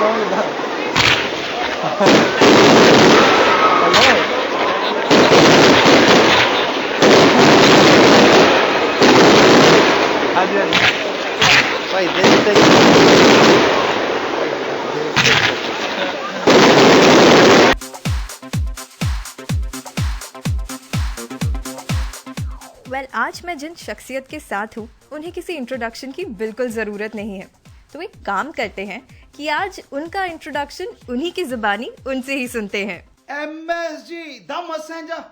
Song इधर। हाँ जी हाँ जी भाई आज मैं जिन शख्सियत के साथ हूँ उन्हें किसी इंट्रोडक्शन की बिल्कुल ज़रूरत नहीं है, तो एक काम करते हैं कि आज उनका इंट्रोडक्शन उन्हीं की ज़ुबानी उनसे ही सुनते हैं। MSG the messenger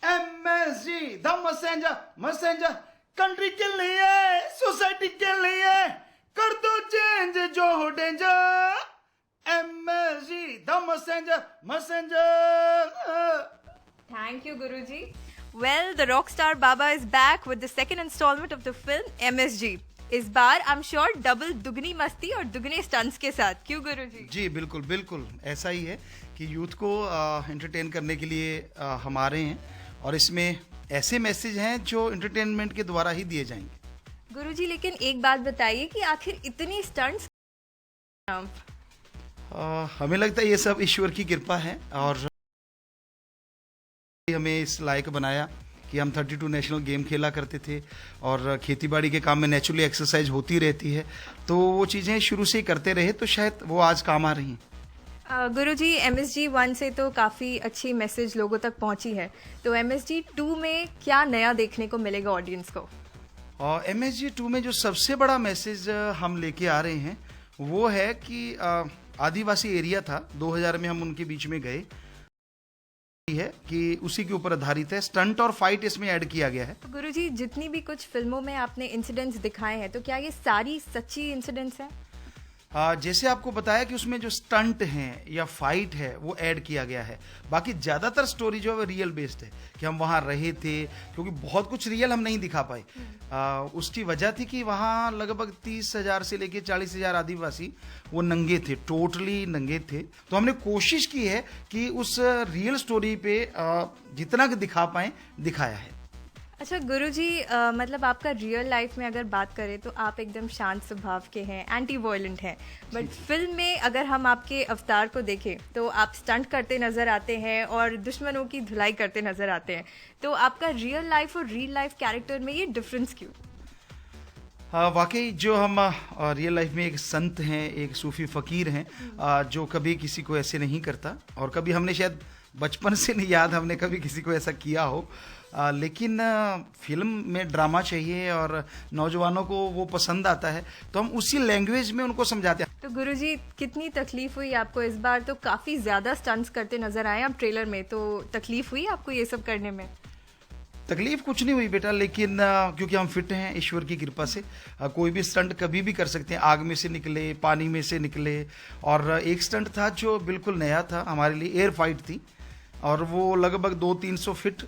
MSG the messenger country के लिए सोसाइटी के लिए कर दो चेंज जो हो danger MSG the messenger. Thank you, Guruji. Well, the rock star Baba is back with the second installment of the film MSG. इस बार I'm sure double दुगनी मस्ती और दुगने स्टंट्स के साथ, क्यों गुरुजी? जी बिल्कुल बिल्कुल ऐसा ही है कि यूथ को एंटरटेन करने के लिए हम आ रहे हैं और इसमें ऐसे मैसेज हैं जो एंटरटेनमेंट के द्वारा ही दिए जाएंगे। गुरुजी, लेकिन एक बात बताइए कि आखिर इतनी स्टंट्स हमें लगता है ये सब ईश्वर की कृपा है और हमें इस लायक बनाया कि हम 32 नेशनल गेम खेला करते थे और खेतीबाड़ी के काम में नेचुरली एक्सरसाइज होती रहती है, तो वो चीज़ें शुरू से ही करते रहे तो शायद वो आज काम आ रही हैं। गुरुजी, MSG 1 से तो काफ़ी अच्छी मैसेज लोगों तक पहुंची है, तो MSG 2 में क्या नया देखने को मिलेगा ऑडियंस को? और MSG 2 में जो सबसे बड़ा मैसेज हम लेके आ रहे हैं वो है कि आदिवासी एरिया था, 2000 में हम उनके बीच में गए है कि उसी के ऊपर आधारित है। स्टंट और फाइट इसमें ऐड किया गया है। तो गुरुजी, जितनी भी कुछ फिल्मों में आपने इंसिडेंट्स दिखाए हैं, तो क्या ये सारी सच्ची इंसिडेंट्स हैं? जैसे आपको बताया कि उसमें जो स्टंट हैं या फाइट है वो ऐड किया गया है, बाकी ज़्यादातर स्टोरी जो है वो रियल बेस्ड है कि हम वहाँ रहे थे, क्योंकि बहुत कुछ रियल हम नहीं दिखा पाए। उसकी वजह थी कि वहाँ लगभग 30,000 से लेके 40,000 आदिवासी वो नंगे थे, टोटली नंगे थे। तो हमने कोशिश की है कि उस रियल स्टोरी पे जितना दिखा पाए दिखाया है। अच्छा गुरुजी, मतलब आपका रियल लाइफ में अगर बात करें तो आप एकदम शांत स्वभाव के हैं, एंटी वायलेंट हैं, बट फिल्म में अगर हम आपके अवतार को देखें तो आप स्टंट करते नज़र आते हैं और दुश्मनों की धुलाई करते नज़र आते हैं, तो आपका रियल लाइफ और रियल लाइफ कैरेक्टर में ये डिफरेंस क्यों? वाकई जो हम रियल लाइफ में एक संत हैं, एक सूफी फ़कीर हैं, जो कभी किसी को ऐसे नहीं करता और कभी हमने शायद बचपन से नहीं याद हमने कभी किसी को ऐसा किया हो, लेकिन फिल्म में ड्रामा चाहिए और नौजवानों को वो पसंद आता है तो हम उसी लैंग्वेज में उनको समझाते हैं। तो गुरुजी, कितनी तकलीफ हुई आपको? इस बार तो काफ़ी ज़्यादा स्टंट्स करते नज़र आए आप ट्रेलर में, तो तकलीफ हुई आपको ये सब करने में? तकलीफ कुछ नहीं हुई बेटा, लेकिन क्योंकि हम फिट हैं ईश्वर की कृपा से, कोई भी स्टंट कभी भी कर सकते हैं। आग में से निकले, पानी में से निकले, और एक स्टंट था जो बिल्कुल नया था हमारे लिए, एयर फाइट थी और वो लगभग 200-300 फीट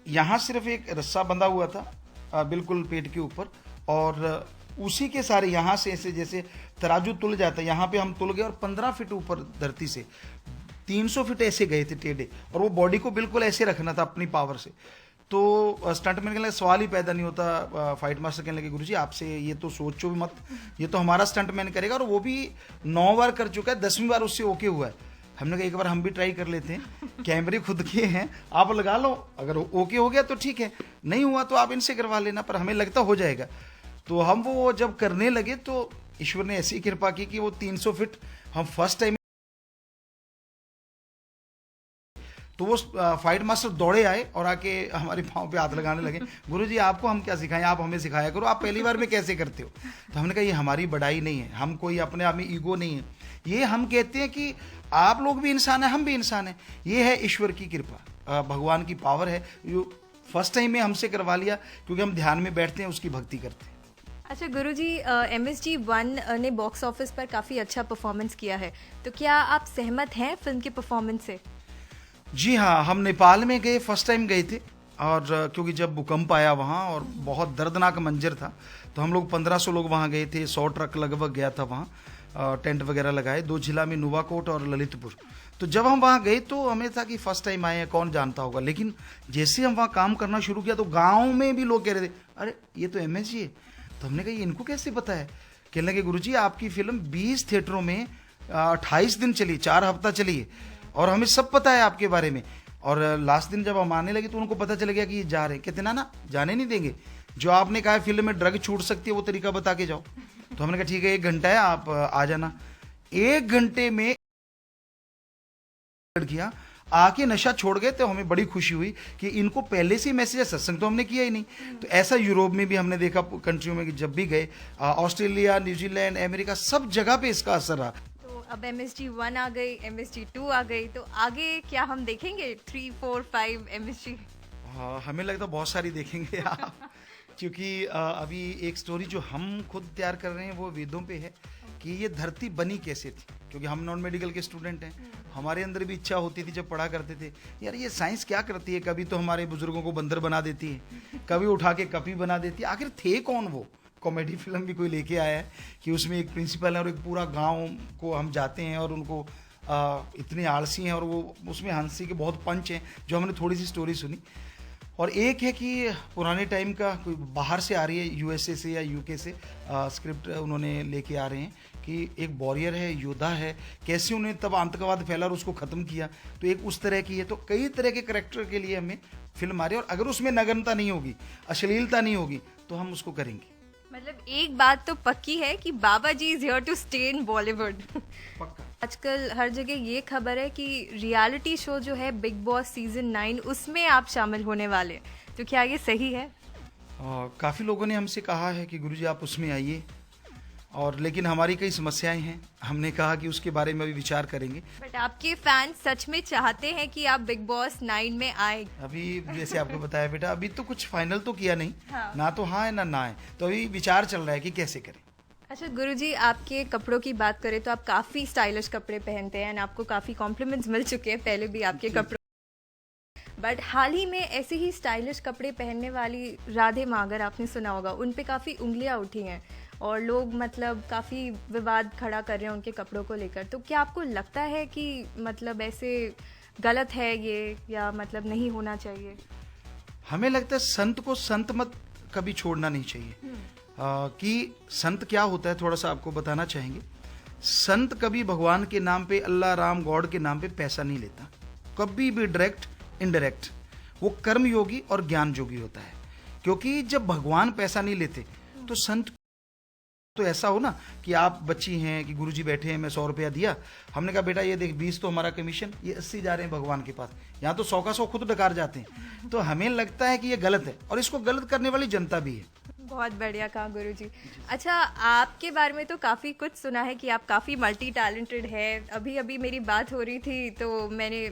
यहाँ सिर्फ एक रस्सा बंधा हुआ था बिल्कुल पेट के ऊपर, और उसी के सारे यहाँ से ऐसे जैसे तराजू तुल जाता है, यहाँ पे हम तुल गए और 15 फीट ऊपर धरती से 300 फीट ऐसे गए थे टेढ़े, और वो बॉडी को बिल्कुल ऐसे रखना था अपनी पावर से। तो स्टंटमैन के लिए सवाल ही पैदा नहीं होता। फाइट मास्टर कहने लगे गुरुजी आपसे ये तो सोचो भी मत, ये तो हमारा स्टंटमैन करेगा, और वो भी 9 बार कर चुका है, 10वीं बार उससे ओके हुआ है। हमने कहा एक बार हम भी ट्राई कर लेते हैं, कैमरे खुद के हैं, आप लगा लो, अगर ओके हो गया तो ठीक है, नहीं हुआ तो आप इनसे करवा लेना, पर हमें लगता हो जाएगा। तो हम वो जब करने लगे तो ईश्वर ने ऐसी कृपा की कि वो 300 फीट हम फर्स्ट टाइम, तो वो फाइट मास्टर दौड़े आए और आके हमारे पाँव पे हाथ लगाने लगे, गुरुजी आपको हम क्या सिखाएं, आप हमें सिखाया करो, आप पहली बार में कैसे करते हो। तो हमने कहा ये हमारी बड़ाई नहीं है, हम कोई अपने आप में ईगो नहीं है, ये हम कहते हैं कि आप लोग भी इंसान हैं, हम भी इंसान हैं, ये है ईश्वर की कृपा, भगवान की पावर है जो फर्स्ट टाइम में हमसे करवा लिया, क्योंकि हम ध्यान में बैठते हैं, उसकी भक्ति करते हैं। अच्छा गुरुजी, MSG 1 ने बॉक्स ऑफिस पर काफ़ी अच्छा परफॉर्मेंस किया है, तो क्या आप सहमत हैं फिल्म के परफॉर्मेंस से? जी हाँ, हम नेपाल में गए, फर्स्ट टाइम गए थे, और क्योंकि जब भूकंप आया वहाँ और बहुत दर्दनाक मंजर था, तो हम लोग 1500 लोग वहाँ गए थे, 100 ट्रक लगभग गया था वहाँ, टेंट वगैरह लगाए 2 जिला में, नुवाकोट और ललितपुर। तो जब हम वहाँ गए तो हमें था कि फर्स्ट टाइम आए हैं, कौन जानता होगा, लेकिन जैसे हम वहाँ काम करना शुरू किया तो गाँव में भी लोग कह रहे थे अरे ये तो MSG है। तो हमने कहा ये इनको कैसे पता है, कहने लगे गुरुजी आपकी फिल्म 20 थिएटरों में 28 दिन चली, 4 हफ्ता चली है और हमें सब पता है आपके बारे में। और लास्ट दिन जब हम आने लगे तो उनको पता चल गया कि ये जा रहे हैं। कहते ना जाने नहीं देंगे, जो आपने कहा फिल्म में ड्रग छूट सकती है वो तरीका बता के जाओ। तो हमने कहा ठीक है 1 घंटा है, आप आ जाना। 1 घंटे में किया आके नशा छोड़ गए। तो हमें बड़ी खुशी हुई कि इनको पहले से मैसेज है, सत्संग तो हमने किया ही नहीं। तो ऐसा यूरोप में भी हमने देखा, कंट्रियों में कि जब भी गए, ऑस्ट्रेलिया, न्यूजीलैंड, अमेरिका, सब जगह पे इसका असर रहा। तो अब MSG 1 आ गई, MSG 2 आ गई, तो आगे क्या हम देखेंगे 3, 4, 5 MSG? हाँ, हमें लगता है बहुत सारी देखेंगे आप क्योंकि अभी एक स्टोरी जो हम खुद तैयार कर रहे हैं वो वेदों पे है कि ये धरती बनी कैसे थी। क्योंकि हम नॉन मेडिकल के स्टूडेंट हैं, हमारे अंदर भी इच्छा होती थी जब पढ़ा करते थे, यार ये साइंस क्या करती है, कभी तो हमारे बुजुर्गों को बंदर बना देती है, कभी उठा के कपी बना देती है, आखिर थे कौन वो। कॉमेडी फिल्म भी कोई लेके आया है कि उसमें एक प्रिंसिपल है और एक पूरा गांव को हम जाते हैं और उनको इतने आलसी हैं और वो उसमें हंसी के बहुत पंच हैं, जो हमने थोड़ी सी स्टोरी सुनी। और एक है कि पुराने टाइम का कोई बाहर से आ रही है, USA से या UK से स्क्रिप्ट उन्होंने लेके आ रहे हैं कि एक वॉरियर है, योद्धा है, कैसे उन्हें तब आतंकवाद फैला और उसको ख़त्म किया। तो एक उस तरह की है। तो कई तरह के करेक्टर के लिए हमें फिल्म आ रही है और अगर उसमें नग्नता नहीं होगी, अश्लीलता नहीं होगी, तो हम उसको करेंगे। मतलब एक बात तो पक्की है कि Baba ji is here to stay in Bollywood. पक्का। आजकल हर जगह ये खबर है कि रियलिटी शो जो है बिग बॉस सीजन 9 उसमें आप शामिल होने वाले, तो क्या ये सही है? काफ़ी लोगों ने हमसे कहा है कि गुरुजी आप उसमें आइए, और लेकिन हमारी कई समस्याएं हैं। हमने कहा कि उसके बारे में अभी विचार करेंगे। बट आपके फैंस सच में चाहते हैं कि आप बिग बॉस 9 में आए? अभी जैसे आपको बताया बेटा, अभी तो कुछ फाइनल तो किया नहीं। हाँ। ना तो हाँ है ना है, तो अभी विचार चल रहा है कि कैसे करें। अच्छा गुरुजी, आपके कपड़ों की बात करें तो आप काफ़ी स्टाइलिश कपड़े पहनते हैं एंड आपको काफ़ी कॉम्प्लीमेंट्स मिल चुके हैं पहले भी आपके कपड़ों। बट हाल ही में ऐसे ही स्टाइलिश कपड़े पहनने वाली राधे माँ, अगर आपने सुना होगा, उन पे काफ़ी उंगलियां उठी हैं और लोग मतलब काफ़ी विवाद खड़ा कर रहे हैं उनके कपड़ों को लेकर। तो क्या आपको लगता है कि मतलब ऐसे गलत है ये, या मतलब नहीं होना चाहिए? हमें लगता है संत को संत मत कभी छोड़ना नहीं चाहिए। कि संत क्या होता है थोड़ा सा आपको बताना चाहेंगे। संत कभी भगवान के नाम पे, अल्लाह राम गॉड के नाम पे पैसा नहीं लेता, कभी भी डायरेक्ट इनडायरेक्ट। वो कर्म योगी और ज्ञान योगी होता है। क्योंकि जब भगवान पैसा नहीं लेते तो संत तो ऐसा हो ना कि आप बच्ची हैं कि गुरुजी बैठे हैं, मैं 100 रुपया दिया, हमने कहा बेटा ये देख 20 तो हमारा कमीशन, ये 80 जा रहे हैं भगवान के पास, यहाँ तो 100 का 100 खुद डकार जाते हैं। तो हमें लगता है कि ये गलत है और इसको गलत करने वाली जनता भी है। बहुत बढ़िया कहा गुरुजी। अच्छा, आपके बारे में तो काफ़ी कुछ सुना है कि आप काफ़ी मल्टी टैलेंटेड है। अभी अभी मेरी बात हो रही थी तो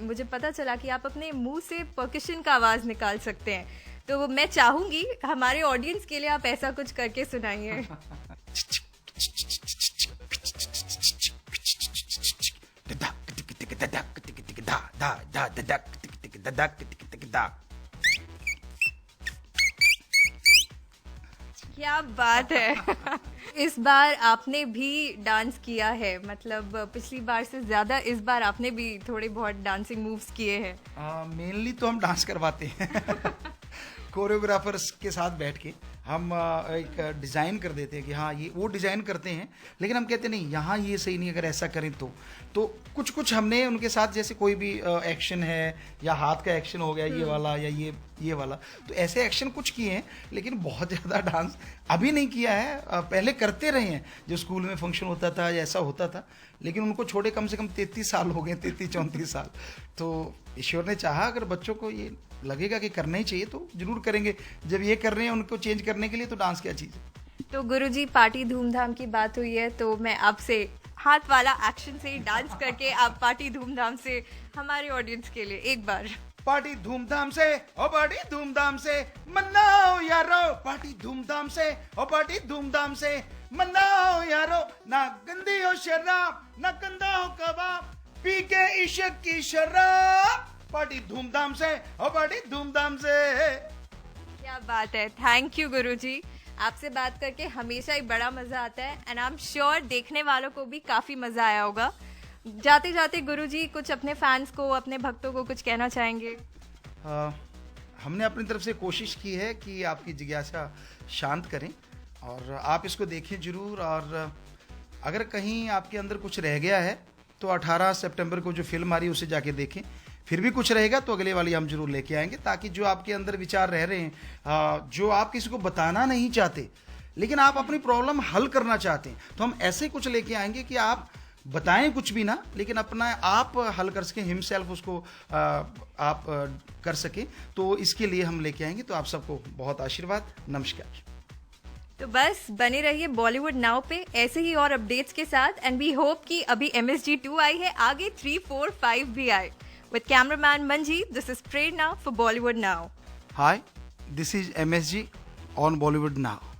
मुझे पता चला कि आप अपने मुंह से परकशन का आवाज़ निकाल सकते हैं। तो मैं चाहूँगी हमारे ऑडियंस के लिए आप ऐसा कुछ करके सुनाइए। क्या बात है। इस बार आपने भी डांस किया है, मतलब पिछली बार से ज्यादा इस बार आपने भी थोड़े बहुत डांसिंग मूव्स किए हैं। मेनली तो हम डांस करवाते हैं कोरियोग्राफर्स के साथ बैठ के हम एक डिज़ाइन कर देते हैं कि हाँ ये वो डिज़ाइन करते हैं, लेकिन हम कहते नहीं यहाँ ये सही नहीं, अगर ऐसा करें तो कुछ कुछ हमने उनके साथ, जैसे कोई भी एक्शन है या हाथ का एक्शन हो गया ये वाला या ये वाला, तो ऐसे एक्शन कुछ किए हैं, लेकिन बहुत ज़्यादा डांस अभी नहीं किया है। पहले करते रहे हैं, जो स्कूल में फंक्शन होता था या ऐसा होता था, लेकिन उनको छोड़े कम से कम 33 साल हो गए, 33-34 साल। तो ईश्वर ने चाहा अगर बच्चों को ये लगेगा कि करना ही चाहिए तो जरूर करेंगे। जब ये कर रहे हैं उनको चेंज करने के लिए, तो डांस क्या चीज़ है। तो गुरुजी, पार्टी धूमधाम की बात हुई है तो मैं आपसे हाथ वाला एक्शन से ही डांस करके आप पार्टी धूमधाम से हमारे ऑडियंस के लिए एक बार। पार्टी धूमधाम से ओ पार्टी धूमधाम से मनाओ यारो, पार्टी धूमधाम से ओ पार्टी धूमधाम से मनाओ यारो, ना गंदी हो शराब ना गंदा हो कबाब, पी के इश्क की शराब, पार्टी धूमधाम से ओ पार्टी धूमधाम से। क्या बात है। थैंक यू गुरुजी, आपसे बात करके हमेशा ही बड़ा मजा आता है एंड आई एम श्योर देखने वालों को भी काफी मजा आया होगा। जाते जाते गुरुजी कुछ अपने फैंस को, अपने भक्तों को कुछ कहना चाहेंगे? हमने अपनी तरफ से कोशिश की है कि आपकी जिज्ञासा शांत करें और आप इसको देखें जरूर। और अगर कहीं आपके अंदर कुछ रह गया है तो 18 सितंबर को जो फिल्म आ रही है उसे जाके देखें। फिर भी कुछ रहेगा तो अगले वाली हम जरूर लेके आएंगे, ताकि जो आपके अंदर विचार रह रहे हैं, जो आप किसी को बताना नहीं चाहते लेकिन आप अपनी प्रॉब्लम हल करना चाहते हैं, तो हम ऐसे कुछ लेके आएंगे कि आप बताएं कुछ भी ना, लेकिन अपना आप हल कर सकें, हिमसेल्फ उसको आप कर सकें। तो इसके लिए हम लेके आएंगे। तो आप सबको बहुत आशीर्वाद। नमस्कार। तो बस बने रहिए बॉलीवुड नाउ पे ऐसे ही और अपडेट्स के साथ। एंड वी होप कि अभी MSG 2 आई है, आगे 3, 4, 5 भी आए। With cameraman Manjeet, this is Prerna for Bollywood now. Hi, this is MSG on Bollywood now.